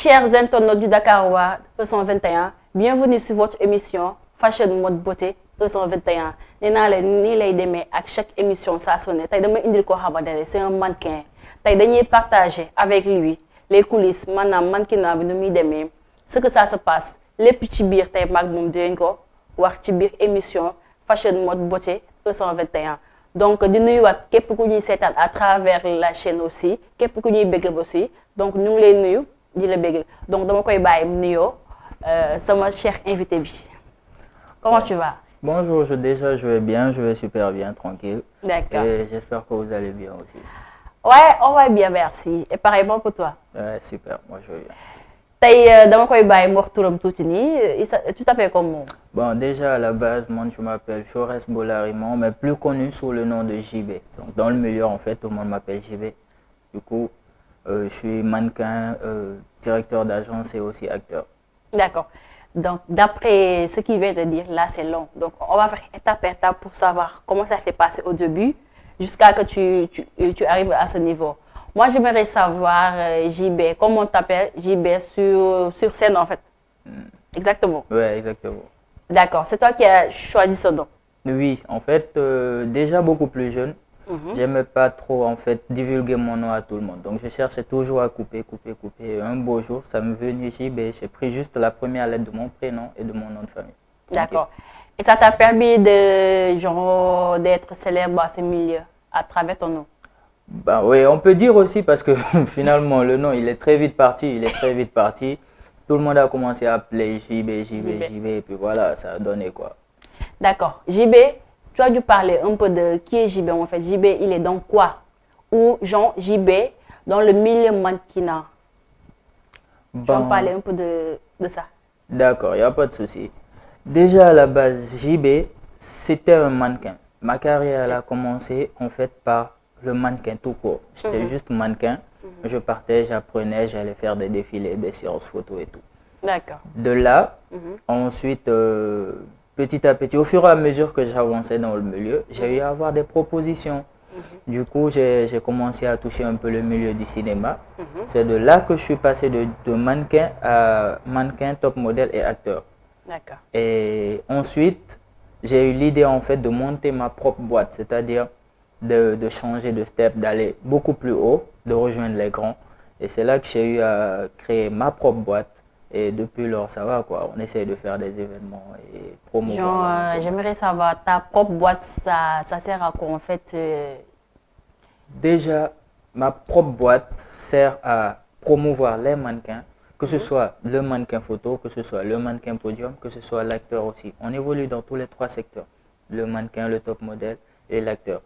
Chers internautes du Dakarois 221, bienvenue sur votre émission Fashion Mode Beauté 221. nee naa leen nii lay demee ak chaque émission saa su ne tey dama indil koo xamante ne c'est un mannequin tey dañuy partager avec lui les coulisses maanaam mannequinat bi nu muy demee ce que ça se passe lépp ci biir tey mag moom dinañ ko wax ci biir émission Fashion Mode Beauté 221. donc di nuyuwaat képp ku ñuy seetaan à travers la chaîne aussi képp ku ñuy bëgg aussi donc ñu ngi lay nuyu di la bëgg donc dama koy bàyyi mu nuyoo sama cher invité bi. Comment tu vas? Bonjour, déjà je vais bien, je vais super bien, tranquille. D'accord. Et j'espère que vous allez bien aussi. Ouais, on va bien, merci. Et pareillement pour toi. Ouais, super, moi je vais bien. Tey dama koy bàyyi mu wax turam tuuti nii tu t'appelles comment? Bon, déjà à la base, moi je m'appelle Chores Bolarimon, mais plus connu sous le nom de JB. Donc dans le milieu, en fait, tout le monde m'appelle JB. Du coup, je suis mannequin, directeur d'agence et aussi acteur. D'accord. Donc, d'après ce qu'il vient de dire, là, c'est long. Donc, on va faire étape par étape pour savoir comment ça s'est passé au début jusqu'à que tu arrives à ce niveau. Moi, j'aimerais savoir, JB, comment on t'appelle JB sur scène, en fait. Exactement. Ouais, exactement. D'accord. C'est toi qui as choisi ce nom. Oui, en fait, déjà beaucoup plus jeune, j'aimais pas trop en fait divulguer mon nom à tout le monde. Donc je cherchais toujours à couper. Un beau jour, ça me venait JB, j'ai pris juste la première lettre de mon prénom et de mon nom de famille. D'accord. Et ça t'a permis de genre d'être célèbre à ce milieu à travers ton nom? Bah oui, on peut dire aussi parce que finalement le nom il est très vite parti, Tout le monde a commencé à appeler JB, et puis voilà, ça a donné quoi. D'accord. JB, tu as dû parler un peu de qui est JB en fait. JB, il est dans quoi? Ou genre JB dans le milieu mannequinat. Tu vas parler un peu de ça. D'accord, il n'y a pas de souci. Déjà à la base, JB, c'était un mannequin. Ma carrière elle a commencé en fait par le mannequin tout court. J'étais juste mannequin. Je partais, j'apprenais, j'allais faire des défilés, des séances photos et tout. D'accord. De là, ensuite, petit à petit, au fur et à mesure que j'avançais dans le milieu, j'ai eu à avoir des propositions. Du coup, j'ai commencé à toucher un peu le milieu du cinéma. C'est de là que je suis passé de mannequin à mannequin, top modèle et acteur. D'accord. Et ensuite, j'ai eu l'idée en fait de monter ma propre boîte, c'est-à-dire de changer de step, d'aller beaucoup plus haut, de rejoindre les grands. Et c'est là que j'ai eu à créer ma propre boîte. Et depuis lors, ça va quoi. On essaye de faire des événements et promouvoir. J'aimerais savoir, ta propre boîte, ça sert à quoi en fait? Déjà, ma propre boîte sert à promouvoir les mannequins, que ce soit le mannequin photo, que ce soit le mannequin podium, que ce soit l'acteur aussi. On évolue dans tous les trois secteurs. Le mannequin, le top modèle et l'acteur.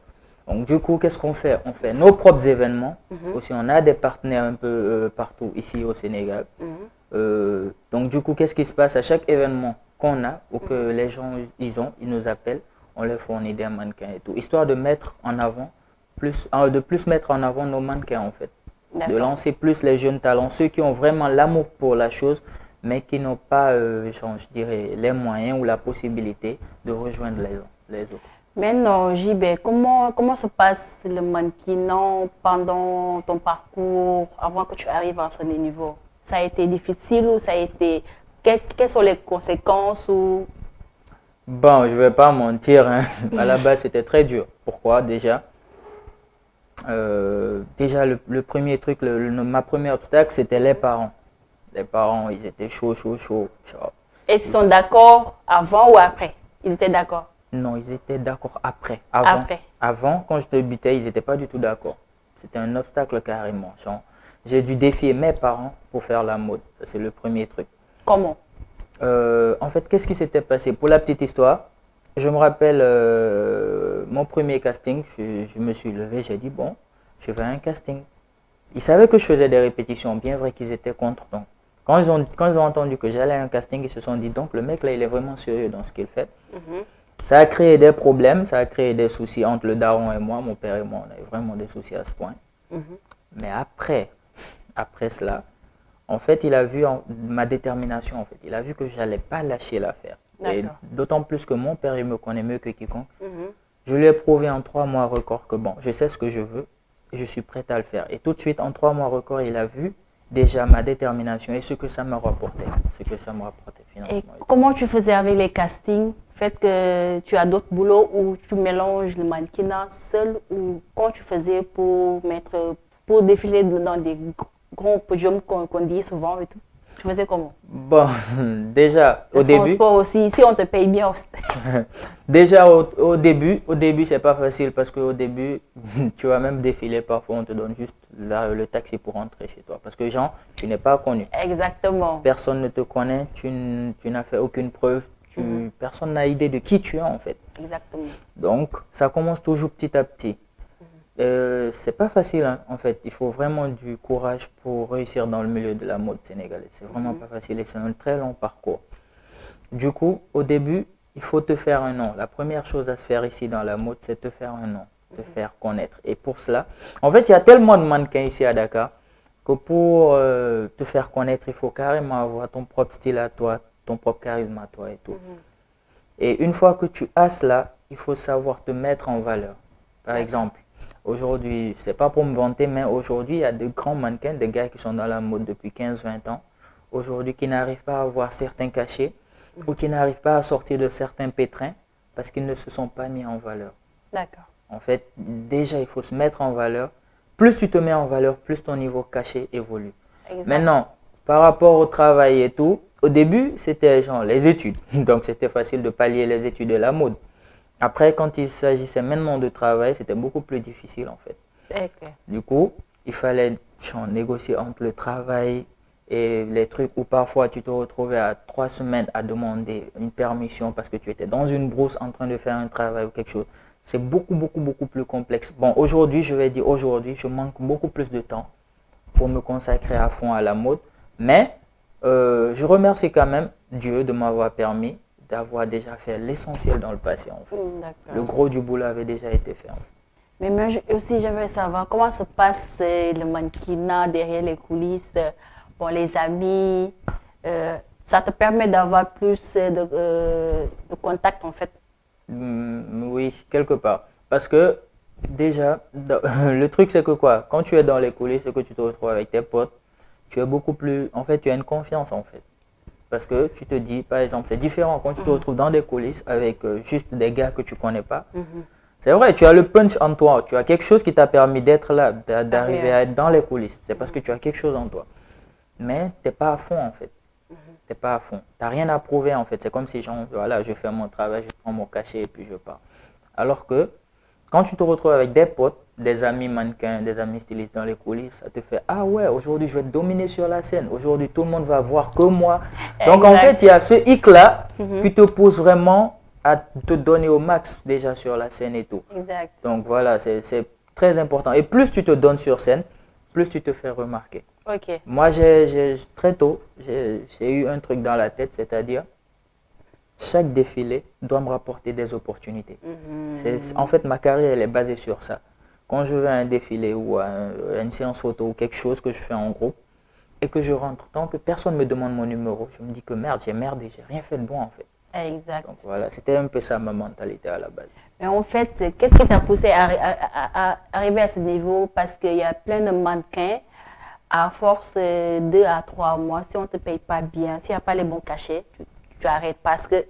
Donc du coup, qu'est-ce qu'on fait? On fait nos propres événements. Aussi, on a des partenaires un peu partout ici au Sénégal. Donc du coup, qu'est-ce qui se passe à chaque événement qu'on a ou que les gens ils nous appellent, on leur fournit des mannequins et tout, histoire de mettre en avant de plus mettre en avant nos mannequins en fait, de lancer plus les jeunes talents, ceux qui ont vraiment l'amour pour la chose, mais qui n'ont pas, je dirais, les moyens ou la possibilité de rejoindre les autres. Maintenant, JB, comment se passe le mannequinat pendant ton parcours avant que tu arrives à ce niveau? Ça a été difficile ou ça a été... Quelles sont les conséquences ou... Bon, je ne vais pas mentir, hein. À la base c'était très dur. Pourquoi déjà? Déjà le premier truc, ma première obstacle c'était les parents. Les parents ils étaient chauds. Et ils sont d'accord avant ou après? Ils étaient d'accord? Non, ils étaient d'accord après. Avant, quand je débutais, ils n'étaient pas du tout d'accord. C'était un obstacle carrément. J'ai dû défier mes parents pour faire la mode. C'est le premier truc. Comment? En fait, qu'est-ce qui s'était passé? Pour la petite histoire, je me rappelle mon premier casting. Je me suis levé, j'ai dit bon, je vais à un casting. Ils savaient que je faisais des répétitions, bien vrai qu'ils étaient contre. Donc, quand ils ont entendu que j'allais à un casting, ils se sont dit donc le mec là, il est vraiment sérieux dans ce qu'il fait. Ça a créé des problèmes, ça a créé des soucis entre le daron et moi, mon père et moi, on avait vraiment des soucis à ce point. Mais après cela, en fait, il a vu ma détermination, en fait. Il a vu que je n'allais pas lâcher l'affaire. Et d'autant plus que mon père, il me connaît mieux que quiconque. Je lui ai prouvé en 3 mois record que bon, je sais ce que je veux et je suis prêt à le faire. Et tout de suite, en 3 mois record, il a vu déjà ma détermination et ce que ça me rapportait, Et financièrement. comment tu faisais avec les castings? Fait que tu as d'autres boulots où tu mélanges le mannequinat seul ou comment tu faisais pour défiler dans des grands podiums qu'on dit souvent et tout? Tu faisais comment? Bon, déjà Le au début, transport aussi, si on te paye bien aussi. déjà au début, c'est pas facile parce qu'au début, tu vas même défiler, parfois on te donne juste le taxi pour rentrer chez toi. Parce que genre, tu n'es pas connu. Exactement. Personne ne te connaît, tu n'as fait aucune preuve, personne n'a idée de qui tu es en fait. Exactement. Donc, ça commence toujours petit à petit. C'est pas facile hein, en fait, il faut vraiment du courage pour réussir dans le milieu de la mode sénégalaise. C'est vraiment pas facile et c'est un très long parcours. Du coup, au début, il faut te faire un nom. La première chose à se faire ici dans la mode, c'est te faire un nom, te faire connaître. Et pour cela, en fait, il y a tellement de mannequins ici à Dakar que pour te faire connaître, il faut carrément avoir ton propre style à toi, ton propre charisme à toi et tout. Et une fois que tu as cela, il faut savoir te mettre en valeur. Par exemple, aujourd'hui, c'est pas pour me vanter, mais aujourd'hui, il y a de grands mannequins, des gars qui sont dans la mode depuis 15-20 ans, aujourd'hui qui n'arrivent pas à avoir certains cachets ou qui n'arrivent pas à sortir de certains pétrins parce qu'ils ne se sont pas mis en valeur. D'accord. En fait, déjà, il faut se mettre en valeur. Plus tu te mets en valeur, plus ton niveau caché évolue. Exact. Maintenant, par rapport au travail et tout, au début, c'était genre les études. Donc, c'était facile de pallier les études de la mode. Après, quand il s'agissait maintenant de travail, c'était beaucoup plus difficile en fait. Ok. Du coup, il fallait genre, négocier entre le travail et les trucs où parfois tu te retrouvais à 3 semaines à demander une permission parce que tu étais dans une brousse en train de faire un travail ou quelque chose. C'est beaucoup plus complexe. Bon, aujourd'hui, je vais dire aujourd'hui, je manque beaucoup plus de temps pour me consacrer à fond à la mode. Mais je remercie quand même Dieu de m'avoir permis d'avoir déjà fait l'essentiel dans le passé. En fait. Le gros du boulot avait déjà été fait. En fait. Mais moi aussi, j'aimerais savoir comment se passe le mannequinat derrière les coulisses. Bon, les amis, ça te permet d'avoir plus de contact en fait. Oui, quelque part. Parce que déjà, le truc c'est que quoi, quand tu es dans les coulisses et que tu te retrouves avec tes potes, tu es beaucoup plus, en fait, tu as une confiance en fait. Parce que tu te dis, par exemple, c'est différent quand tu te retrouves dans des coulisses avec juste des gars que tu ne connais pas. C'est vrai, tu as le punch en toi, tu as quelque chose qui t'a permis d'être là, d'arriver à être dans les coulisses. C'est parce que tu as quelque chose en toi. Mais tu n'es pas à fond en fait. Tu n'es pas à fond. Tu n'as rien à prouver en fait. C'est comme si genre, voilà, je fais mon travail, je prends mon cachet et puis je pars. Alors que quand tu te retrouves avec des potes, des amis mannequins, des amis stylistes dans les coulisses, ça te fait « Ah ouais, aujourd'hui je vais dominer sur la scène, aujourd'hui tout le monde va voir que moi. » Donc en fait, il y a ce hic-là qui te pousse vraiment à te donner au max déjà sur la scène et tout. Exact. Donc voilà, c'est très important. Et plus tu te donnes sur scène, plus tu te fais remarquer. Ok. Moi, très tôt, j'ai eu un truc dans la tête, c'est-à-dire chaque défilé doit me rapporter des opportunités. En fait, ma carrière elle est basée sur ça. Quand je vais à un défilé ou à une séance photo ou quelque chose que je fais en groupe et que je rentre, tant que personne ne me demande mon numéro, je me dis que merde, j'ai merdé, j'ai rien fait de bon en fait. Exact. Donc voilà, c'était un peu ça ma mentalité à la base. Mais en fait, qu'est-ce qui t'a poussé à arriver à ce niveau? Parce qu'il y a plein de mannequins, à force de 2 à 3 mois, si on ne te paye pas bien, s'il n'y a pas les bons cachets, tu arrêtes parce que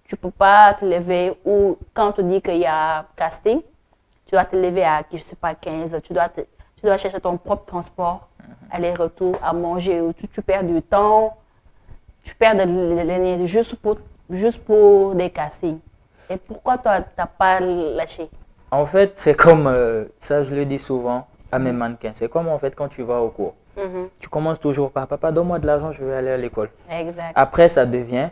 tu ne peux pas te lever ou quand on te dit qu'il y a casting, tu dois te lever à, je sais pas, 15 heures, tu dois chercher ton propre transport, aller-retour, à manger, tu perds du temps, tu perds de l'énergie juste pour des castings. Et pourquoi toi, tu n'as pas lâché? En fait, c'est comme, ça je le dis souvent à mes mannequins, c'est comme en fait quand tu vas au cours. Tu commences toujours par papa, donne-moi de l'argent, je vais aller à l'école. Exact. Après, ça devient,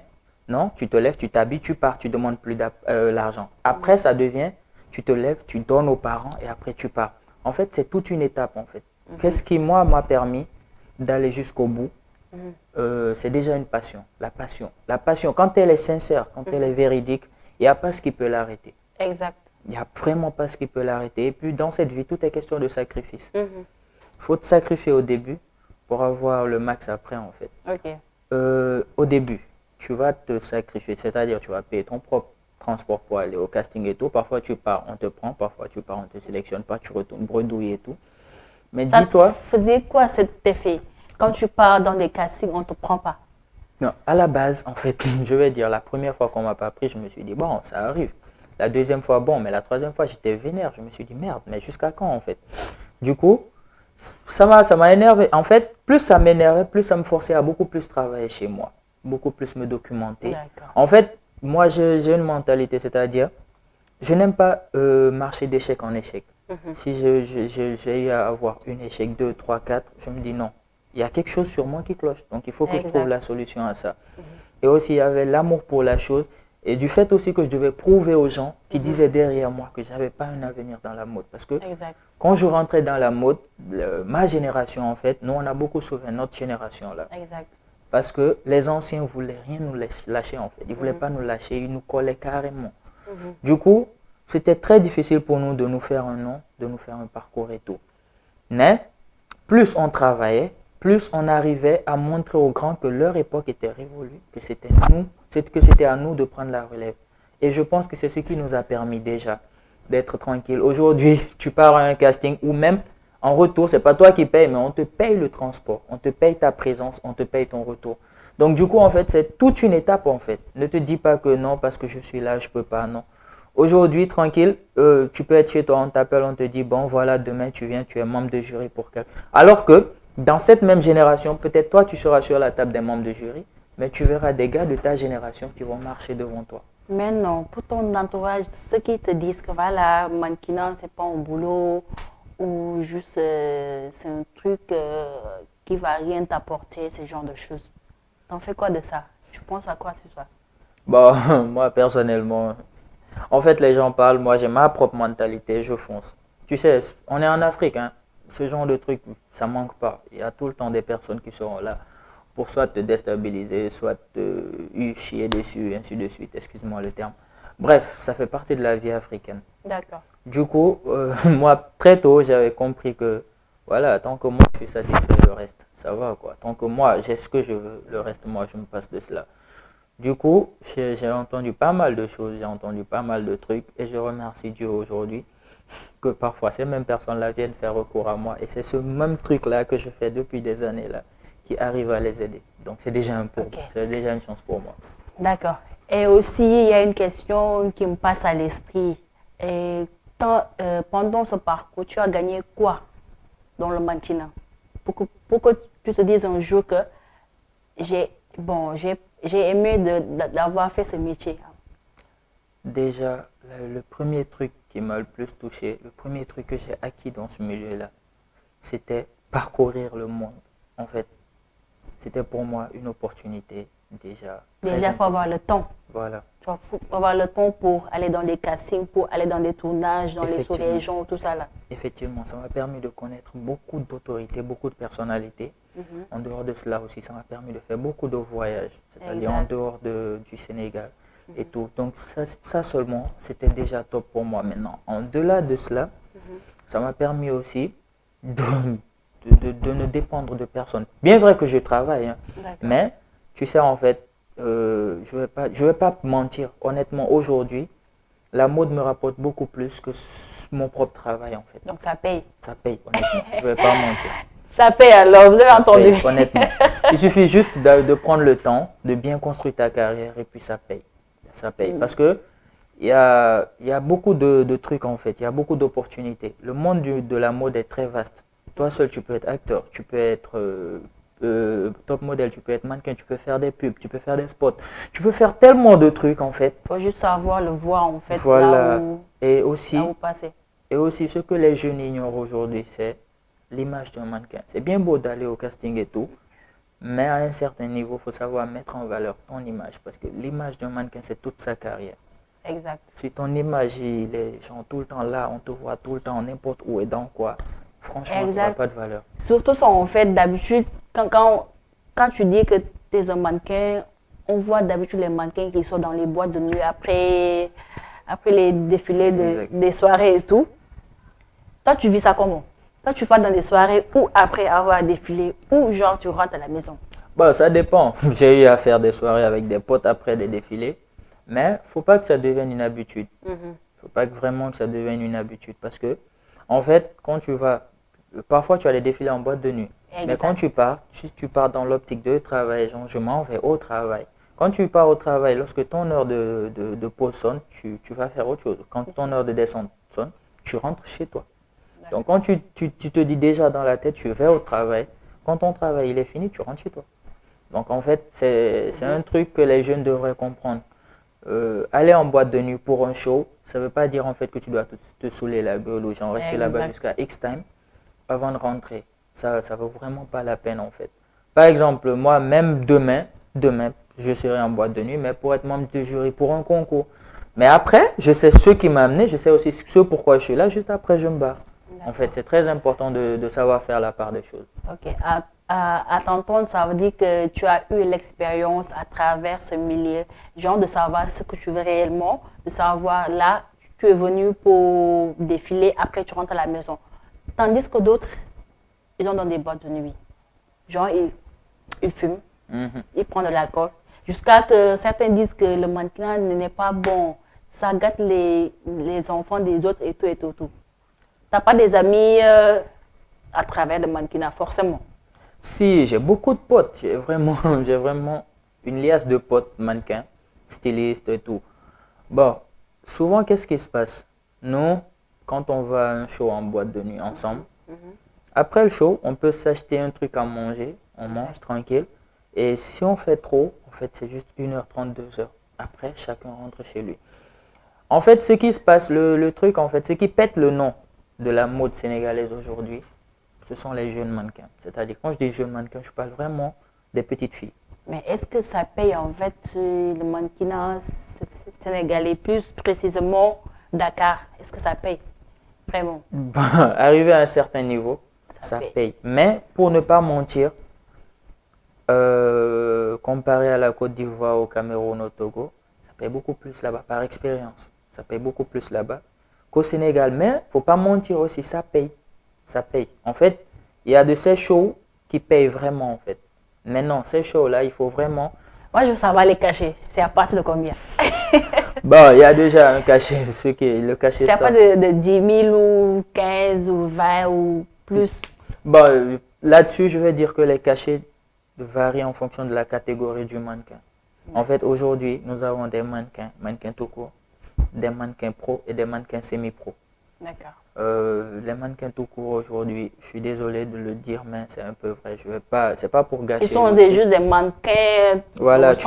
non, tu te lèves, tu t'habilles, tu pars, tu demandes plus l'argent. Après, ça devient, tu te lèves, tu donnes aux parents et après tu pars. En fait, c'est toute une étape en fait. Qu'est-ce qui, moi, m'a permis d'aller jusqu'au bout? C'est déjà une passion, la passion. La passion, quand elle est sincère, quand elle est véridique, il n'y a pas ce qui peut l'arrêter. Exact. Il n'y a vraiment pas ce qui peut l'arrêter. Et puis, dans cette vie, tout est question de sacrifice. Il faut te sacrifier au début pour avoir le max après, en fait. Ok. Au début, tu vas te sacrifier, c'est-à-dire tu vas payer ton propre transport pour aller au casting et tout. Parfois, tu pars, on te prend. Parfois, tu pars, on ne te sélectionne pas. Tu retournes bredouille et tout. Mais dis-toi... Ça faisait quoi cet effet? Quand tu pars dans des castings, on ne te prend pas. Non, à la base, en fait, je vais dire, la première fois qu'on m'a pas pris, je me suis dit, bon, ça arrive. La deuxième fois, bon, mais la troisième fois, j'étais vénère. Je me suis dit, merde, mais jusqu'à quand, en fait? Du coup, ça m'a énervé. En fait, plus ça m'énervait, plus ça me forçait à beaucoup plus travailler chez moi, beaucoup plus me documenter. D'accord. En fait, moi, j'ai une mentalité, c'est-à-dire, je n'aime pas marcher d'échec en échec. Si j'ai eu à avoir une échec, 2, 3, 4, je me dis non. Il y a quelque chose sur moi qui cloche. Donc, il faut que je trouve la solution à ça. Et aussi, il y avait l'amour pour la chose. Et du fait aussi que je devais prouver aux gens qui disaient derrière moi que je n'avais pas un avenir dans la mode. Parce que quand je rentrais dans la mode, ma génération, en fait, nous, on a beaucoup sauvé notre génération là. Exact. Parce que les anciens ne voulaient rien nous lâcher, en fait. Ils ne voulaient pas nous lâcher, ils nous collaient carrément. Du coup, c'était très difficile pour nous de nous faire un nom, de nous faire un parcours et tout. Mais plus on travaillait, plus on arrivait à montrer aux grands que leur époque était révolue, que c'était à nous de prendre la relève. Et je pense que c'est ce qui nous a permis déjà d'être tranquille. Aujourd'hui, tu pars à un casting ou même en retour, c'est pas toi qui payes, mais on te paye le transport, on te paye ta présence, on te paye ton retour. Donc du coup, en fait, c'est toute une étape en fait. Ne te dis pas que non, parce que je suis là, je peux pas, non. Aujourd'hui, tranquille, tu peux être chez toi, on t'appelle, on te dit, bon voilà, demain tu viens, tu es membre de jury pour quelqu'un. Alors que dans cette même génération, peut-être toi, tu seras sur la table des membres de jury, mais tu verras des gars de ta génération qui vont marcher devant toi. Mais non, pour ton entourage, ceux qui te disent que voilà, mannequinat, c'est pas un boulot, ou juste c'est un truc qui va rien t'apporter, ce genre de choses. T'en fais quoi de ça? Tu penses à quoi sur ça? Bon, moi personnellement, en fait, les gens parlent, moi j'ai ma propre mentalité, je fonce. Tu sais, on est en Afrique, hein. Ce genre de truc, ça manque pas. Il y a tout le temps des personnes qui seront là pour soit te déstabiliser, soit te chier dessus, ainsi de suite, excuse-moi le terme. Bref, ça fait partie de la vie africaine. D'accord. Du coup, moi, très tôt, j'avais compris que, voilà, tant que moi, je suis satisfait, le reste, ça va, quoi. Tant que moi, j'ai ce que je veux, le reste, moi, je me passe de cela. Du coup, j'ai entendu pas mal de choses, j'ai entendu pas mal de trucs, et je remercie Dieu aujourd'hui que parfois ces mêmes personnes-là viennent faire recours à moi, et c'est ce même truc-là que je fais depuis des années, là, qui arrive à les aider. Donc, c'est déjà c'est déjà une chance pour moi. D'accord. Et aussi, il y a une question qui me passe à l'esprit. Et pendant ce parcours, tu as gagné quoi dans le mannequinat pour que tu te dises un jour que j'ai aimé d'avoir fait ce métier. Déjà, le premier truc qui m'a le plus touché, le premier truc que j'ai acquis dans ce milieu-là, c'était parcourir le monde. En fait, c'était pour moi une opportunité déjà. Déjà, il faut avoir le temps. Voilà. Il faut avoir le temps pour aller dans les castings, pour aller dans les tournages, dans les sous-régions, tout ça là. Effectivement, ça m'a permis de connaître beaucoup d'autorités, beaucoup de personnalités. En dehors de cela aussi, ça m'a permis de faire beaucoup de voyages, c'est-à-dire en dehors du Sénégal et tout. Donc ça seulement, c'était déjà top pour moi maintenant. En-delà de cela, ça m'a permis aussi de ne dépendre de personne. Bien vrai que je travaille, hein, mais tu sais, en fait, je vais pas mentir. Honnêtement, aujourd'hui, la mode me rapporte beaucoup plus que mon propre travail, en fait. Donc ça paye. Ça paye, honnêtement. Je vais pas mentir. Ça paye alors, vous avez entendu. Paye, honnêtement. Il suffit juste de prendre le temps, de bien construire ta carrière et puis ça paye. Ça paye. Parce que il y a beaucoup de trucs, en fait. Il y a beaucoup d'opportunités. Le monde de la mode est très vaste. Toi seul, tu peux être acteur, tu peux être top modèle, tu peux être mannequin, tu peux faire des pubs, tu peux faire des spots, tu peux faire tellement de trucs en fait. Il faut juste savoir le voir en fait. Voilà. Là où, et aussi, là où passer. Et aussi, ce que les jeunes ignorent aujourd'hui, c'est l'image d'un mannequin. C'est bien beau d'aller au casting et tout, mais à un certain niveau, il faut savoir mettre en valeur ton image parce que l'image d'un mannequin, c'est toute sa carrière. Exact. Si ton image, il est genre tout le temps là, on te voit tout le temps, n'importe où et dans quoi, franchement, tu n'auras pas de valeur. Surtout ça, en fait, d'habitude, quand tu dis que tu es un mannequin, on voit d'habitude les mannequins qui sont dans les boîtes de nuit après les défilés des soirées et tout. Toi, tu vis ça comment? Toi, tu pars dans des soirées ou après avoir défilé ou genre tu rentres à la maison? Bon, ça dépend. J'ai eu à faire des soirées avec des potes après des défilés, mais il ne faut pas que ça devienne une habitude. Il ne faut pas vraiment que ça devienne une habitude parce que, en fait, quand tu vas, parfois tu as des défilés en boîte de nuit. Mais quand tu pars dans l'optique de travail, genre je m'en vais au travail. Quand tu pars au travail, lorsque ton heure de pause sonne, tu vas faire autre chose. Quand ton heure de descente sonne, tu rentres chez toi. Donc quand tu te dis déjà dans la tête, tu vas au travail, quand ton travail il est fini, tu rentres chez toi. Donc en fait, c'est un truc que les jeunes devraient comprendre. Aller en boîte de nuit pour un show, ça ne veut pas dire en fait que tu dois te saouler la gueule ou genre rester là-bas jusqu'à X time avant de rentrer. Ça ne vaut vraiment pas la peine en fait. Par exemple, moi même demain, je serai en boîte de nuit, mais pour être membre de jury pour un concours. Mais après, je sais ce qui m'a amené, je sais aussi ce pourquoi je suis là, juste après je me barre. En fait, c'est très important de savoir faire la part des choses. Ok, à t'entendre, ça veut dire que tu as eu l'expérience à travers ce milieu, genre de savoir ce que tu veux réellement, de savoir là, tu es venu pour défiler, après tu rentres à la maison. Tandis que d'autres, ils sont dans des boîtes de nuit. Genre, ils fument, ils prennent de l'alcool, jusqu'à que certains disent que le mannequinat n'est pas bon, ça gâte les enfants des autres et tout et tout, tout. T'as pas des amis à travers le mannequinat, forcément. Si, j'ai beaucoup de potes. J'ai vraiment une liasse de potes mannequins, stylistes et tout. Bon, souvent, qu'est-ce qui se passe? Nous, quand on va à un show en boîte de nuit ensemble, après le show, on peut s'acheter un truc à manger, on mange tranquille. Et si on fait trop, en fait, c'est juste 1h30, 2h. Après, chacun rentre chez lui. En fait, ce qui se passe, le truc, en fait, ce qui pète le nom de la mode sénégalaise aujourd'hui, ce sont les jeunes mannequins. C'est-à-dire, quand je dis jeunes mannequins, je parle vraiment des petites filles. Mais est-ce que ça paye en fait le mannequinat sénégalais, plus précisément Dakar? Est-ce que ça paye vraiment? Bon, arrivé à un certain niveau, ça paye. Mais pour ne pas mentir, comparé à la Côte d'Ivoire, au Cameroun, au Togo, ça paye beaucoup plus là-bas, par expérience. Ça paye beaucoup plus là-bas qu'au Sénégal. Mais il ne faut pas mentir aussi, ça paye. Ça paye. En fait, il y a de ces shows qui payent vraiment, en fait. Maintenant, ces shows-là, il faut vraiment... Moi, je veux savoir les cachets. C'est à partir de combien? Bon, il y a déjà un cachet. Le cachet c'est à partir de 10 000 ou 15 ou 20 ou plus? Bon, là-dessus, je vais dire que les cachets varient en fonction de la catégorie du mannequin. En fait, aujourd'hui, nous avons des mannequins tout court, des mannequins pro et des mannequins semi-pro. D'accord. Les mannequins tout court aujourd'hui, je suis désolé de le dire, mais c'est un peu vrai. Je vais pas, c'est pas pour gâcher. Ils sont juste des mannequins. Voilà, tu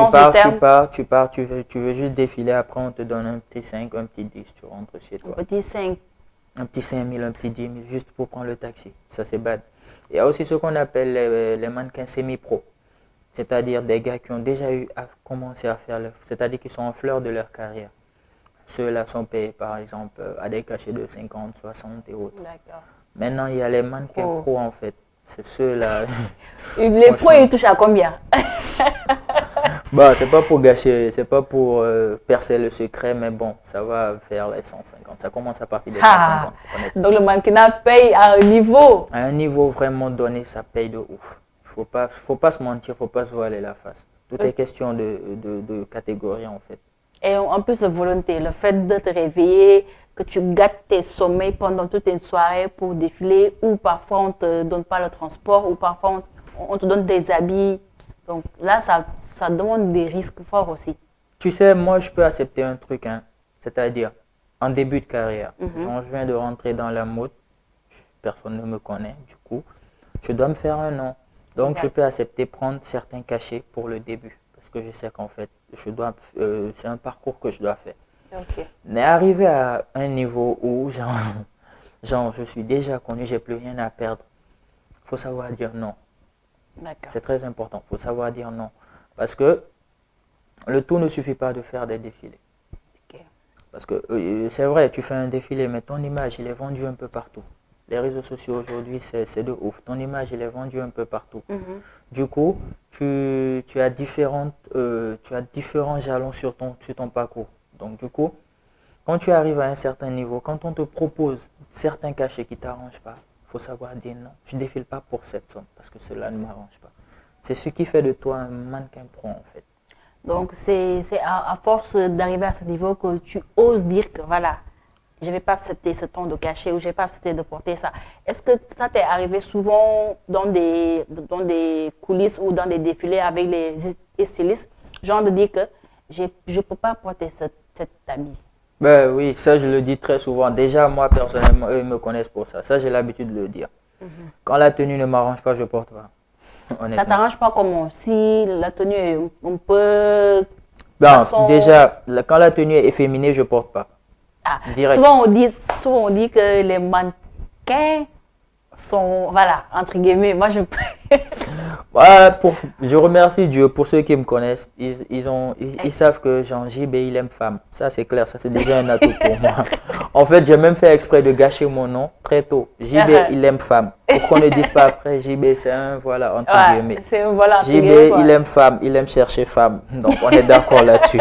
pars, tu veux juste défiler. Après, on te donne un petit 5, un petit 10, tu rentres chez toi. Un petit 5. Un petit 5 000, un petit 10 000, juste pour prendre le taxi. Ça, c'est bad. Il y a aussi ce qu'on appelle les mannequins semi-pro. C'est-à-dire des gars qui ont déjà eu à commencer à faire, c'est-à-dire qui sont en fleur de leur carrière. Ceux-là sont payés par exemple à des cachets de 50, 60 et autres. D'accord. Maintenant, il y a les mannequins pro en fait. C'est ceux-là. Les pros, ils touchent à combien? Bon, c'est pas pour gâcher, c'est pas pour percer le secret, mais bon, ça va faire les 150. Ça commence à partir des 150. Donc le mannequinat paye à un niveau. À un niveau vraiment donné, ça paye de ouf. Faut pas se mentir, faut pas se voiler la face. Tout est question de catégorie en fait. Et en plus de volonté, le fait de te réveiller, que tu gâtes tes sommeils pendant toute une soirée pour défiler, ou parfois on ne te donne pas le transport, ou parfois on te donne des habits. Donc là, ça demande des risques forts aussi. Tu sais, moi je peux accepter un truc, hein, c'est-à-dire en début de carrière. Genre, je viens de rentrer dans la mode, personne ne me connaît, du coup, je dois me faire un nom. Donc je peux accepter prendre certains cachets pour le début. Que je sais qu'en fait, c'est un parcours que je dois faire. Okay. Mais arrivé à un niveau où, genre je suis déjà connu, j'ai plus rien à perdre, il faut savoir dire non. C'est très important, il faut savoir dire non. Parce que le tout ne suffit pas de faire des défilés. Okay. Parce que c'est vrai, tu fais un défilé, mais ton image, il est vendu un peu partout. Les réseaux sociaux aujourd'hui, c'est de ouf. Ton image, elle est vendue un peu partout. Du coup, tu as différents jalons sur ton parcours. Donc, du coup, quand tu arrives à un certain niveau, quand on te propose certains cachets qui ne t'arrangent pas, il faut savoir dire non. Je ne défile pas pour cette somme parce que cela ne m'arrange pas. C'est ce qui fait de toi un mannequin pro, en fait. Donc, c'est à force d'arriver à ce niveau que tu oses dire que voilà, je ne vais pas accepter ce ton de cachet ou je ne vais pas accepter de porter ça. Est-ce que ça t'est arrivé souvent dans des coulisses ou dans des défilés avec les stylistes, genre de dire que je ne peux pas porter cet habit? Ben oui, ça je le dis très souvent. Déjà, moi personnellement, eux ils me connaissent pour ça. Ça, j'ai l'habitude de le dire. Quand la tenue ne m'arrange pas, je porte pas. Ça Honnêtement. t'arrange pas comment? Si la tenue est un peu Bon, façon... déjà, quand la tenue est efféminée, je porte pas. Ah, Direct. souvent on dit que les mannequins sont, voilà, entre guillemets, moi je... Ouais, je remercie Dieu pour ceux qui me connaissent. Ils savent que Jean JB, il aime femme. Ça, c'est clair. Ça, c'est déjà un atout pour moi. En fait, j'ai même fait exprès de gâcher mon nom très tôt. JB, il aime femme. Pour qu'on ne dise pas après, JB, c'est un, voilà, entre guillemets. Voilà, entre JB, guillemets, quoi. il aime femme. Il aime chercher femme. Donc, on est d'accord là-dessus.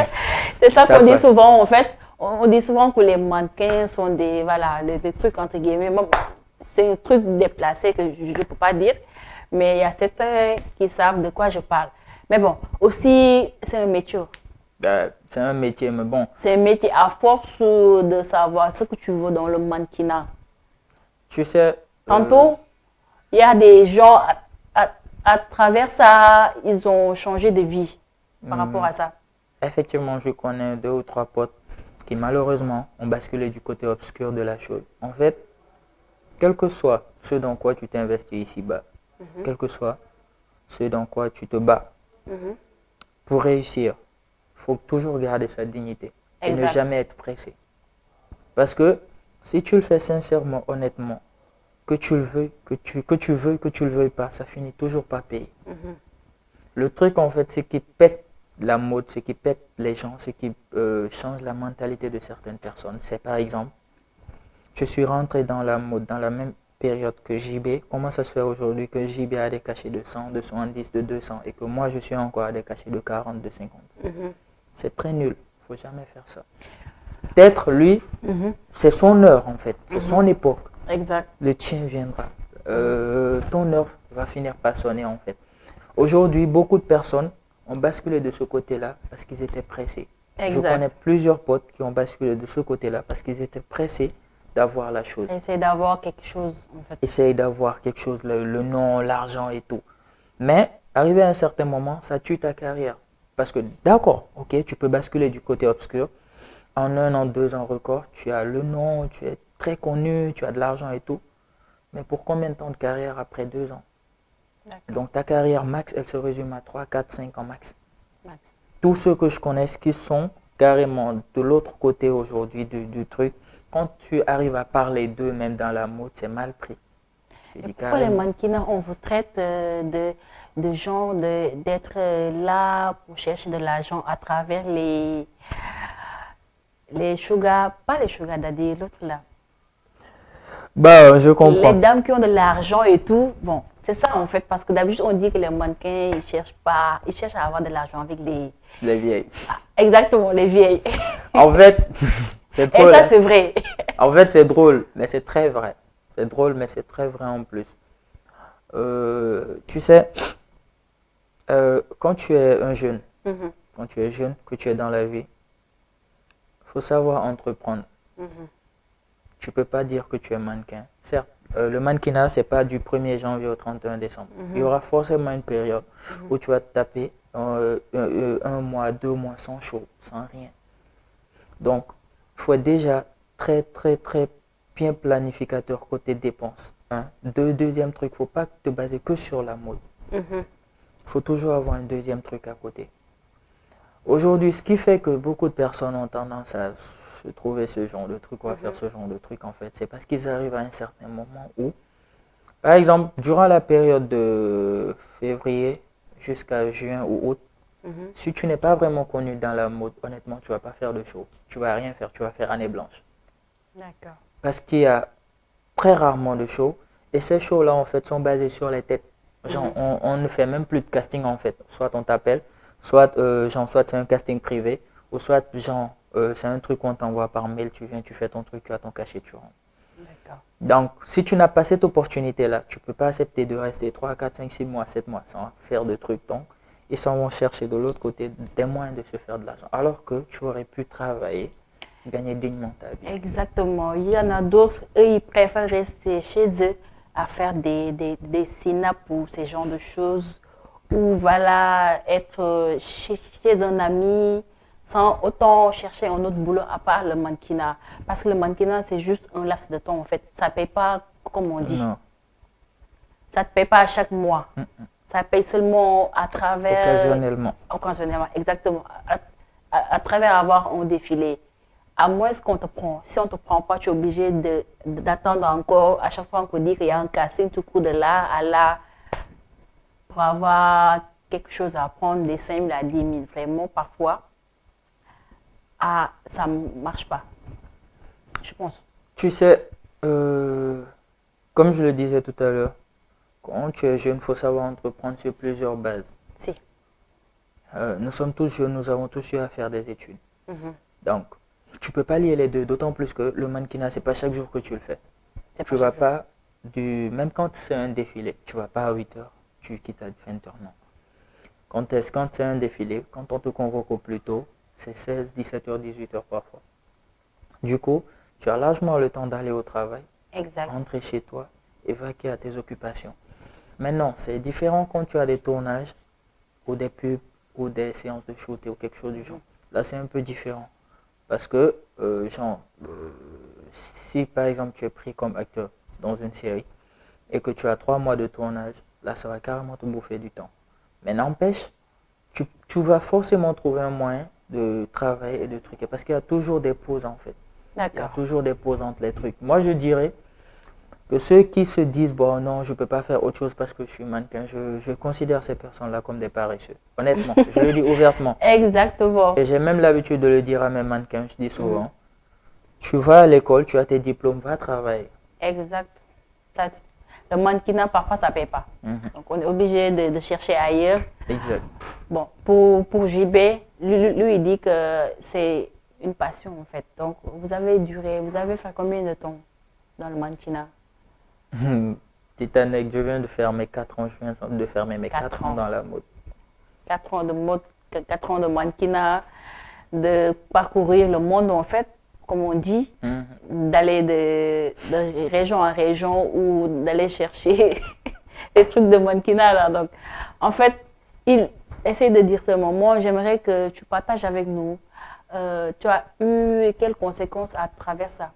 C'est ça qu'on dit fait. souvent, en fait. On dit souvent que les mannequins sont voilà, des trucs, entre guillemets. Bon, c'est un truc déplacé que je ne peux pas dire. Mais il y a certains qui savent de quoi je parle. Mais bon, aussi, c'est un métier. C'est un métier, mais bon. C'est un métier à force de savoir ce que tu veux dans le mannequinat. Tu sais... Tantôt, il y a des gens, à travers ça, ils ont changé de vie par rapport à ça. Effectivement, je connais 2 ou 3 potes qui malheureusement ont basculé du côté obscur de la chose. En fait, quel que soit ce dans quoi tu t'es investi ici-bas, quel que soit ce dans quoi tu te bats, pour réussir, il faut toujours garder sa dignité et ne jamais être pressé. Parce que si tu le fais sincèrement, honnêtement, que tu le veuilles, que tu le veuilles pas, ça finit toujours par payer. Le truc en fait, c'est qu'il pète la mode, ce qui pète les gens, ce qui change la mentalité de certaines personnes. C'est par exemple, je suis rentré dans la mode dans la même période que JB. Comment ça se fait aujourd'hui que JB a des cachets de 100, de 70, de 200 et que moi je suis encore à des cachets de 40, de 50? C'est très nul. Il ne faut jamais faire ça. Peut-être lui, c'est son heure en fait, c'est son époque. Exact. Le tien viendra. Ton heure va finir par sonner en fait. Aujourd'hui, beaucoup de personnes ont basculé de ce côté-là parce qu'ils étaient pressés. Exact. Je connais plusieurs potes qui ont basculé de ce côté-là parce qu'ils étaient pressés d'avoir la chose. Essayer d'avoir quelque chose, en fait. Essayer d'avoir quelque chose, le nom, l'argent et tout. Mais, arrivé à un certain moment, ça tue ta carrière. Parce que, d'accord, ok, tu peux basculer du côté obscur. En 1 an, 2 ans record, tu as le nom, tu es très connu, tu as de l'argent et tout. Mais pour combien de temps de carrière après 2 ans? Donc ta carrière max, elle se résume à 3, 4, 5 ans max. Tous ceux que je connais qui sont carrément de l'autre côté aujourd'hui du truc, quand tu arrives à parler d'eux même dans la mode, c'est mal pris. Pourquoi les mannequins, on vous traite de genre d'être là pour chercher de l'argent à travers les sugar, pas les sugar daddy, l'autre là. Bah, je comprends. Les dames qui ont de l'argent et tout, bon, c'est ça en fait, parce que d'habitude on dit que les mannequins, ils cherchent à avoir de l'argent avec les vieilles. Ah, exactement, les vieilles. En fait, c'est drôle. Et ça, c'est vrai. En fait, c'est drôle, mais c'est très vrai. C'est drôle, mais c'est très vrai en plus. Tu sais, quand tu es un jeune, quand tu es jeune, que tu es dans la vie, il faut savoir entreprendre. Tu ne peux pas dire que tu es mannequin. Certes, le mannequinat, ce n'est pas du 1er janvier au 31 décembre. Il y aura forcément une période où tu vas te taper 1 mois, 2 mois sans show, sans rien. Donc, il faut être déjà très, très, très bien planificateur côté dépenses. Deuxième truc, il ne faut pas te baser que sur la mode. Il faut toujours avoir un deuxième truc à côté. Aujourd'hui, ce qui fait que beaucoup de personnes ont tendance à se trouver ce genre de truc, ou à faire ce genre de truc en fait, c'est parce qu'ils arrivent à un certain moment où, par exemple, durant la période de février jusqu'à juin ou août, si tu n'es pas vraiment connu dans la mode, honnêtement, tu ne vas pas faire de show. Tu ne vas rien faire, tu vas faire année blanche. D'accord. Parce qu'il y a très rarement de shows, et ces shows-là, en fait, sont basés sur les têtes. Genre, on ne fait même plus de casting, en fait. Soit on t'appelle, soit c'est un casting privé, ou soit, c'est un truc qu'on t'envoie par mail, tu viens, tu fais ton truc, tu as ton cachet, tu rentres. D'accord. Donc, si tu n'as pas cette opportunité-là, tu ne peux pas accepter de rester 3, 4, 5, 6 mois, 7 mois sans faire de trucs. Donc, ils s'en vont chercher de l'autre côté des moyens de se faire de l'argent. Alors que tu aurais pu travailler gagner dignement ta vie. Exactement. Il y en a d'autres, eux, ils préfèrent rester chez eux à faire des synapses ou ces genres de choses. Ou voilà, être chez un ami sans autant chercher un autre boulot à part le mannequinat. Parce que le mannequinat, c'est juste un laps de temps en fait. Ça ne paye pas, comme on dit. Non. Ça ne te paye pas à chaque mois. Ça paye seulement à travers... Occasionnellement. Occasionnellement, exactement. À travers avoir un défilé. À moins qu'on te prend. Si on ne te prend pas, tu es obligé d'attendre encore. À chaque fois qu'on dit qu'il y a un casting, tu cours de là à là pour avoir quelque chose à prendre des 5 000 à 10 000. Vraiment, parfois, ça ne marche pas. Je pense. Tu sais, comme je le disais tout à l'heure, quand tu es jeune, il faut savoir entreprendre sur plusieurs bases. Si. Nous sommes tous jeunes, nous avons tous eu à faire des études. Donc, tu ne peux pas lier les deux, d'autant plus que le mannequinat, ce n'est pas chaque jour que tu le fais. Tu vas pas, même quand c'est un défilé, tu ne vas pas à 8 heures, tu quittes à 20 heures, non. Quand c'est un défilé, quand on te convoque au plus tôt, c'est 16, 17 heures, 18 heures parfois. Du coup, tu as largement le temps d'aller au travail, rentrer chez toi et vaquer à tes occupations. Maintenant, c'est différent quand tu as des tournages ou des pubs ou des séances de shoot ou quelque chose du genre. Là, c'est un peu différent. Parce que, si par exemple tu es pris comme acteur dans une série et que tu as 3 mois de tournage, là, ça va carrément te bouffer du temps. Mais n'empêche, tu vas forcément trouver un moyen de travailler et de truquer. Parce qu'il y a toujours des pauses en fait. Il y a toujours des pauses entre les trucs. Moi, je dirais que ceux qui se disent, bon non, je ne peux pas faire autre chose parce que je suis mannequin, je considère ces personnes-là comme des paresseux. Honnêtement, je le dis ouvertement. Exactement. Et j'ai même l'habitude de le dire à mes mannequins, je dis souvent, tu vas à l'école, tu as tes diplômes, va travailler. Exact. Le mannequinat, parfois, ça ne paye pas. Donc, on est obligé de chercher ailleurs. Exact. Bon, pour JB, lui, il dit que c'est une passion, en fait. Donc, vous avez fait combien de temps dans le mannequinat? Petite anecdote, je viens de faire mes 4 ans, je viens de fermer mes 4 ans dans la mode. 4 ans de mode, 4 ans de mannequinat, de parcourir le monde, en fait, comme on dit, d'aller de région en région ou d'aller chercher les trucs de mannequinat. Là. Donc, en fait, il essaie de dire seulement, moi, j'aimerais que tu partages avec nous. Tu as eu quelles conséquences à travers ça?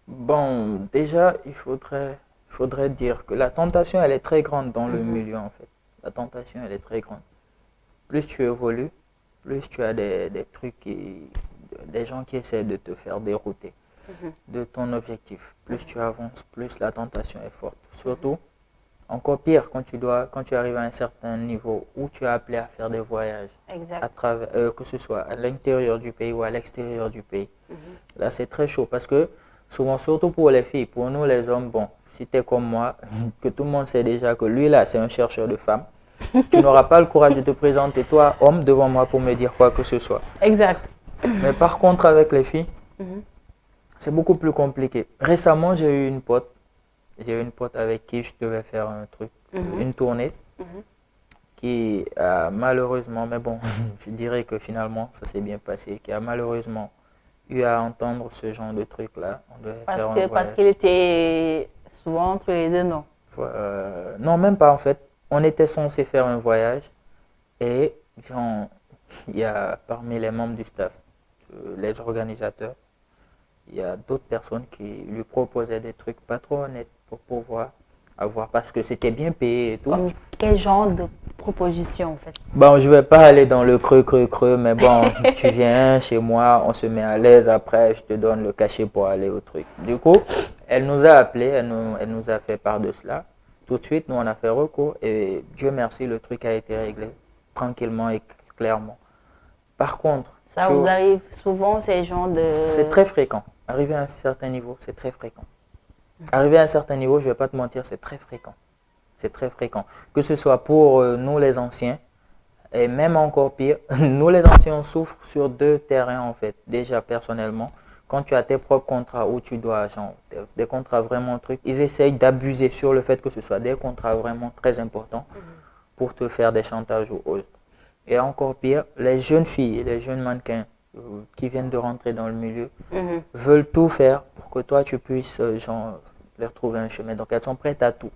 Bon, déjà, il faudrait dire que la tentation, elle est très grande dans le milieu, en fait. La tentation, elle est très grande. Plus tu évolues, plus tu as des trucs, des gens qui essaient de te faire dérouter de ton objectif. Plus tu avances, plus la tentation est forte. Surtout, encore pire, quand tu arrives à un certain niveau où tu es appelé à faire des voyages, à travers, que ce soit à l'intérieur du pays ou à l'extérieur du pays. Là, c'est très chaud parce que souvent, surtout pour les filles, pour nous les hommes, bon, si tu es comme moi, que tout le monde sait déjà que lui là, c'est un chercheur de femmes, tu n'auras pas le courage de te présenter, toi, homme, devant moi pour me dire quoi que ce soit. Exact. Mais par contre, avec les filles, c'est beaucoup plus compliqué. Récemment, j'ai eu une pote avec qui je devais faire un truc, une tournée, qui a malheureusement, mais bon, je dirais que finalement, ça s'est bien passé, qui a malheureusement eu à entendre ce genre de truc-là. Parce qu'il était souvent entre les deux, non? Non, même pas en fait. On était censé faire un voyage et genre, il y a parmi les membres du staff, les organisateurs, il y a d'autres personnes qui lui proposaient des trucs pas trop honnêtes pour pouvoir avoir, parce que c'était bien payé et tout. Comme quel genre de proposition en fait? Bon, je vais pas aller dans le creux, mais bon, tu viens chez moi, on se met à l'aise, après je te donne le cachet pour aller au truc. Du coup, elle nous a appelé, elle nous a fait part de cela. Tout de suite, nous on a fait recours et Dieu merci, le truc a été réglé tranquillement et clairement. Par contre, ça vous arrive souvent ces genres de... C'est très fréquent. Arriver à un certain niveau, c'est très fréquent. Arriver à un certain niveau, je ne vais pas te mentir, c'est très fréquent. C'est très fréquent. Que ce soit pour nous les anciens, et même encore pire, nous les anciens on souffre sur 2 terrains en fait. Déjà personnellement, quand tu as tes propres contrats où tu dois, genre, des contrats vraiment trucs, ils essayent d'abuser sur le fait que ce soit des contrats vraiment très importants pour te faire des chantages ou autres. Et encore pire, les jeunes filles et les jeunes mannequins qui viennent de rentrer dans le milieu Mhm. veulent tout faire pour que toi, tu puisses genre, leur trouver un chemin. Donc, elles sont prêtes à tout.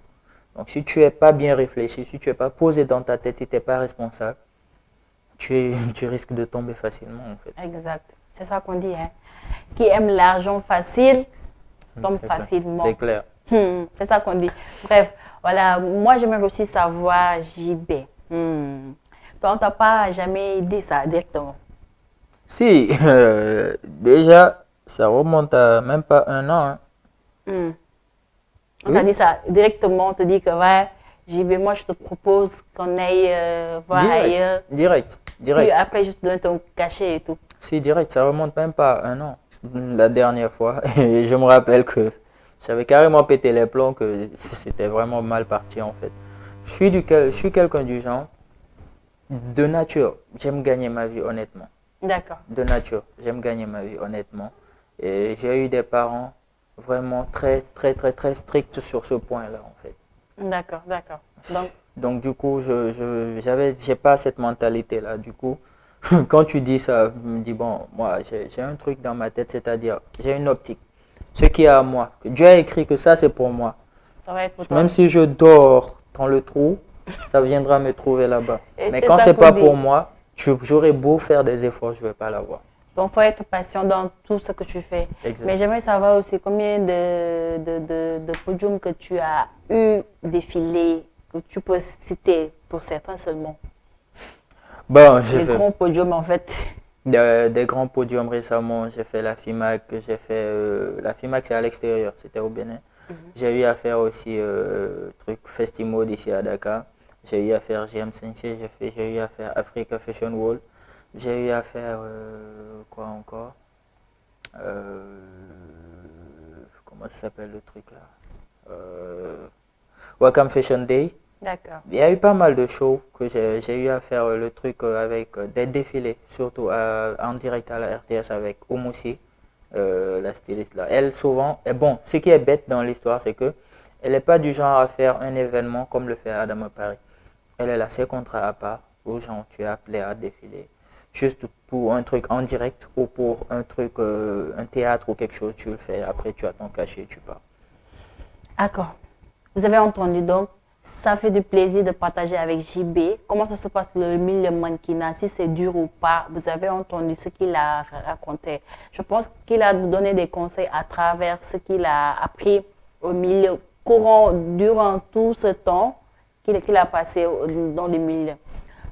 Donc, si tu n'es pas bien réfléchi, si tu n'es pas posé dans ta tête, si tu n'es pas responsable, tu risques de tomber facilement, en fait. Exact. C'est ça qu'on dit, hein. Qui aime l'argent facile tombe C'est clair. facilement. C'est clair. C'est ça qu'on dit. Bref, voilà. Moi, j'aimerais aussi savoir, JB. Toi, on t'a pas jamais dit ça directement. Si, déjà, ça remonte à même pas un an, hein. Hmm. On Oui. t'a dit ça directement. On te dit que, ouais, JB, moi, je te propose qu'on aille voir ailleurs. Direct, Puis direct. après, je te donne ton cachet et tout. Si, direct, ça remonte même pas à un an. La dernière fois, et je me rappelle que j'avais carrément pété les plombs, que c'était vraiment mal parti en fait. Je suis quelqu'un du genre, de nature, j'aime gagner ma vie honnêtement. D'accord. De nature, j'aime gagner ma vie honnêtement. Et j'ai eu des parents vraiment très, très, très, très stricts sur ce point-là en fait. D'accord, d'accord. Donc, Donc du coup, j'ai pas cette mentalité-là. Du coup, quand tu dis ça, je me dis, bon, moi, j'ai un truc dans ma tête, c'est-à-dire, j'ai une optique. Ce qui est à moi, que Dieu a écrit que ça, c'est pour moi. ça va être pour toi. Même si je dors dans le trou, ça viendra me trouver là-bas. Et Mais c'est quand ça c'est qu'on pas dit. pour moi, j'aurais beau faire des efforts, je vais pas l'avoir. Donc, il faut être patient dans tout ce que tu fais. Exact. Mais j'aimerais savoir aussi combien de podiums que tu as eu défilés, que tu peux citer pour certains seulement. Bon, j'ai Les fait grands podiums, en fait. des grands podiums récemment. J'ai fait la FIMAC, la FIMAC, c'est à l'extérieur, c'était au Bénin. J'ai eu à faire aussi truc Festimode ici à Dakar. J'ai eu à faire GM5C, j'ai eu à faire Africa Fashion Wall. J'ai eu à faire quoi encore? Comment ça s'appelle le truc là? Wakam Fashion Day. D'accord. Il y a eu pas mal de shows que j'ai eu à faire le truc avec des défilés, surtout en direct à la RTS avec Oumoussi, la styliste là. Elle souvent, et bon, ce qui est bête dans l'histoire, c'est que elle n'est pas du genre à faire un événement comme le fait Adama Paris. Elle a ses contrats à part, aux gens tu es appelé à défiler. Juste pour un truc en direct ou pour un truc, un théâtre ou quelque chose, tu le fais, après tu as ton cachet, tu pars. D'accord. Vous avez entendu donc, ça fait du plaisir de partager avec JB. Comment ça se passe le milieu mannequinat, si c'est dur ou pas. Vous avez entendu ce qu'il a raconté. Je pense qu'il a donné des conseils à travers ce qu'il a appris au milieu courant durant tout ce temps qu'il a passé dans le milieu.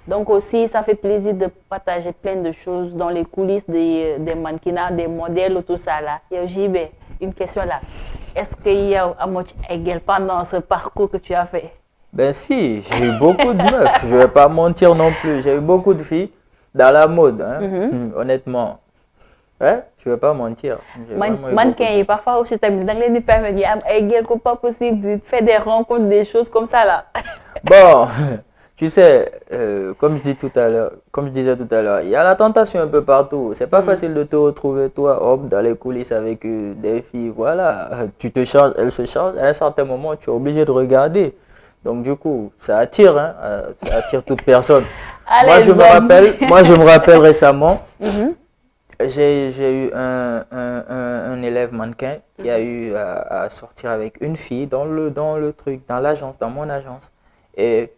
Donc aussi, ça fait plaisir de partager plein de choses dans les coulisses des mannequinats, des modèles, tout ça là. Et JB, une question là. Est-ce qu'il y a un match égal pendant ce parcours que tu as fait? Ben si, j'ai eu beaucoup de meufs, je vais pas mentir non plus. J'ai eu beaucoup de filles dans la mode, hein, honnêtement. Ouais, je vais pas mentir. J'ai vraiment eu beaucoup de Mannequin, filles. parfois aussi, tamit da nga leen di permettre ñu am ay gel ko pas possible de faire des rencontres, des choses comme ça là. Bon, tu sais, comme je disais tout à l'heure, il y a la tentation un peu partout. C'est pas facile de te retrouver toi, hop, dans les coulisses avec des filles. Voilà, tu te changes, elles se changent. À un certain moment, tu es obligé de regarder. Donc du coup, ça attire, hein, ça attire toute personne. Ah, Moi, les hommes. moi, je me rappelle récemment, j'ai eu un élève mannequin qui a eu à sortir avec une fille dans le truc, dans l'agence, dans mon agence. Et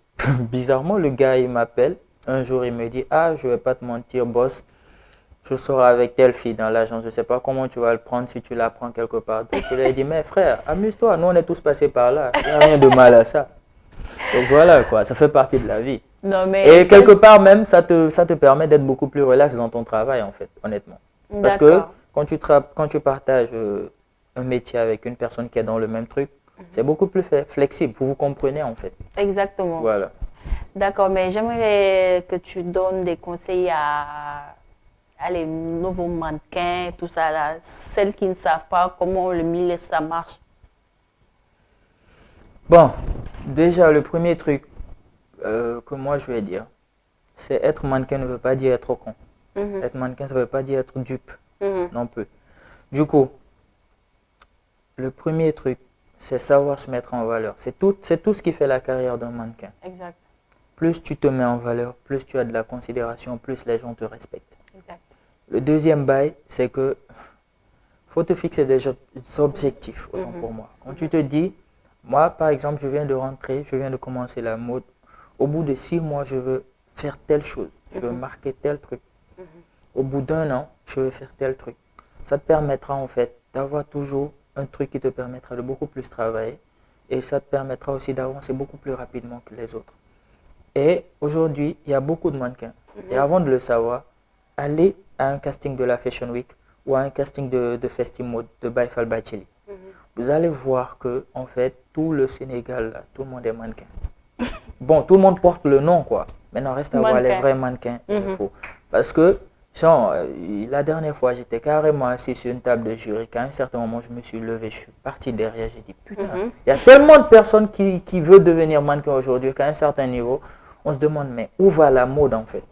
bizarrement, le gars, il m'appelle. Un jour, il me dit, ah, je vais pas te mentir, boss. Je sors avec telle fille dans l'agence. Je ne sais pas comment tu vas le prendre si tu la prends quelque part. Donc, je lui ai dit, mais frère, amuse-toi. Nous, on est tous passés par là. Il n'y a rien de mal à ça. Donc voilà, quoi. Ça fait partie de la vie. Non, mais Et quelque part même, ça te permet d'être beaucoup plus relax dans ton travail, en fait, honnêtement. Parce que D'accord. quand tu partages un métier avec une personne qui est dans le même truc, c'est beaucoup plus flexible. Vous vous comprenez, en fait. Exactement. Voilà. D'accord, mais j'aimerais que tu donnes des conseils à les nouveaux mannequins, tout ça là, celles qui ne savent pas comment le milieu ça marche. Bon, déjà, le premier truc que moi je vais dire, c'est être mannequin ne veut pas dire être con. Être mannequin, ça ne veut pas dire être dupe non plus. Du coup, le premier truc, c'est savoir se mettre en valeur. C'est tout ce qui fait la carrière d'un mannequin. Exact, Plus tu te mets en valeur, plus tu as de la considération, plus les gens te respectent. exact. Le deuxième bail, c'est que faut te fixer des objectifs, autant pour moi. Quand tu te dis, moi, par exemple, je viens de rentrer, je viens de commencer la mode. Au bout de 6 mois, je veux faire telle chose. Je veux marquer tel truc. Au bout d'1 an, je veux faire tel truc. Ça te permettra en fait d'avoir toujours un truc qui te permettra de beaucoup plus travailler. Et ça te permettra aussi d'avancer beaucoup plus rapidement que les autres. Et aujourd'hui, il y a beaucoup de mannequins. Et avant de le savoir, allez à un casting de la Fashion Week ou à un casting de Festimode de Baifal Bacheli. Vous allez voir que, en fait, tout le Sénégal, là, tout le monde est mannequin. Bon, tout le monde porte le nom, quoi. Maintenant, reste à voir les vrais mannequins. Il faut. Parce que, genre, la dernière fois, j'étais carrément assis sur une table de jury. Qu'à un certain moment, je me suis levé, je suis parti derrière. J'ai dit, putain, il y a tellement de personnes qui veulent devenir mannequin aujourd'hui qu'à un certain niveau, on se demande, mais où va la mode, en fait?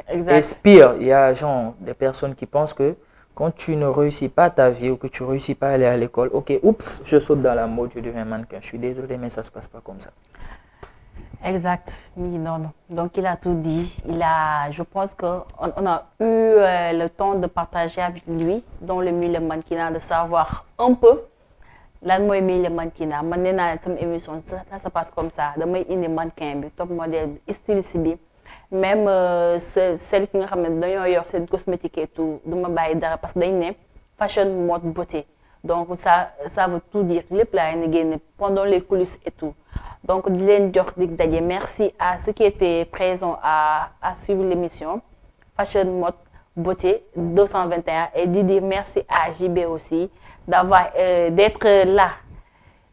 Exact. Et pire, il y a genre des personnes qui pensent que quand tu ne réussis pas ta vie ou que tu ne réussis pas à aller à l'école, ok, oups, je saute dans la mode, je deviens mannequin. Je suis désolé, mais ça ne se passe pas comme ça. Exact, oui, non. Donc il a tout dit. Je pense qu'on a eu le temps de partager avec lui dans le milieu mannequinat, de savoir un peu lan mooy milieu mannequinat. Man nee naa sama émission ça se passe comme ça. Damay indi mannequin bi, top modèle bi, styliste bi, même celle qui nga xam ne dañoo yor seen cosmétique et tout, duma bàyyi dara parce que dañ ne fashion mode beauté. Donc ça veut tout dire. Lépp laa leen génne pendant les coulisses et tout. Donc di leen jox dig daje. Merci à ceux qui étaient présents à suivre l'émission Fashion Mode Beauté 221 et di dire merci à JB aussi d'être là.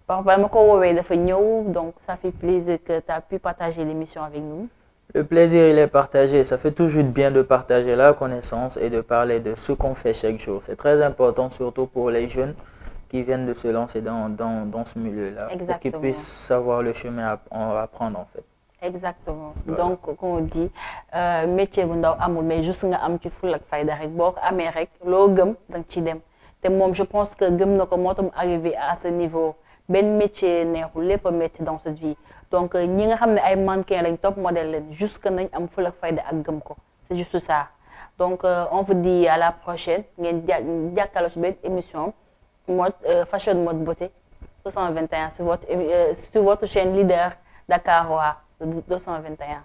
Parfois ma ko woowee dafa ñëw, donc ça fait plaisir que tu as pu partager l'émission avec nous. Le plaisir, il est partagé. Ça fait toujours bien de partager la connaissance et de parler de ce qu'on fait chaque jour. C'est très important, surtout pour les jeunes qui viennent de se lancer dans ce milieu-là. Pour qu'ils puissent savoir le chemin à prendre, en fait. Exactement. Voilà. Donc, comme on dit, métier bu ndaw amul, mais juste nga am ci ful ak fayda rek boo ko amee rek loo gëm danga ci dem. Te moom je pense que gëm na ko moo tax mu arrivé à ce niveau. Ben métier neexul, lépp a métier dans cette vie. Donc ñi nga xam ne ay mannequin lañ top modèle lañ juste que nañ am ful ak fayda ak gëm ko. C'est juste ça. Donc on vous dit à la prochaine. Ngeen jàkkaarloo ci benn émission mode Fashion Mode Beauté 221 sur votre chaîne leader Dakarois 221.